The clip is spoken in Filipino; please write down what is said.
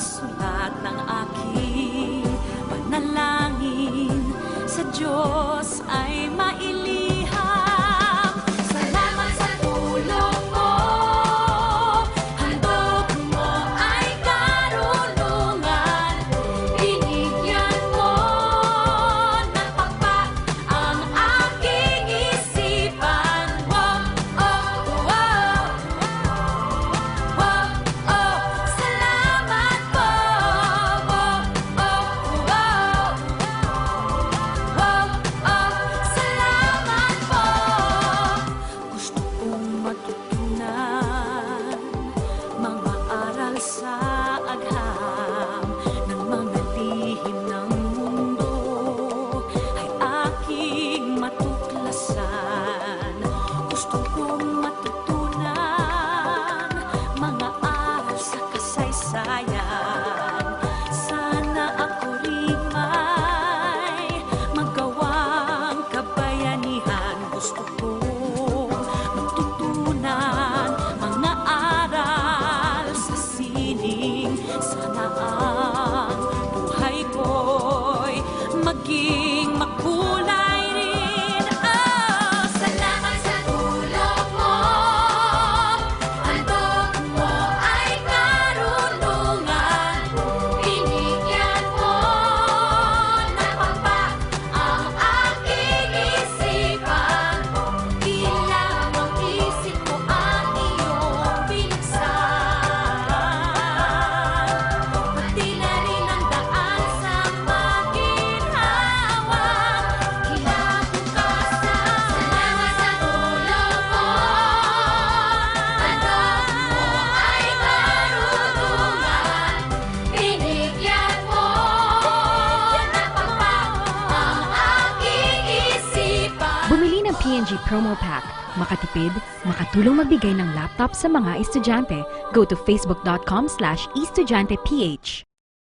pagsulat ng aking panalangin sa Diyos ay mailiham. Salamat sa tulong mo, handog mo ay karunungan, binigyan mo ng pakpak ang aking isipan. Wow, oh, wow, wow, oh, salamat po. Wow, oh, wow, wow, oh, salamat po. Gusto kong matutunan mga aral sa agham ng mga lihim ng mundo ay aking matuklasan. Gusto kong matutunan mga aral sa kasaysayan. Sana ako rin may magawang kabayanihan. Gusto kong matutunan mga aral sa sining. Sana ang buhay ko'y maging makulay rin. Oh, salamat sa tulong mo, handog mo ay karunungan, binigyan mo ng pakpak ang aking isipan. Ilang ang isip mo ang iyong binuksan, pati na rin ang daan sa maginhawa. Kinabukasan, salamat sa tulong mo, handog mo ay karunungan, binigyan mo ng pakpak ang aking isipan. Bumili ng PNG Promo Pack. Makatipid, makatulong magbigay ng laptop sa mga estudyante. Go to facebook.com/estudyanteph.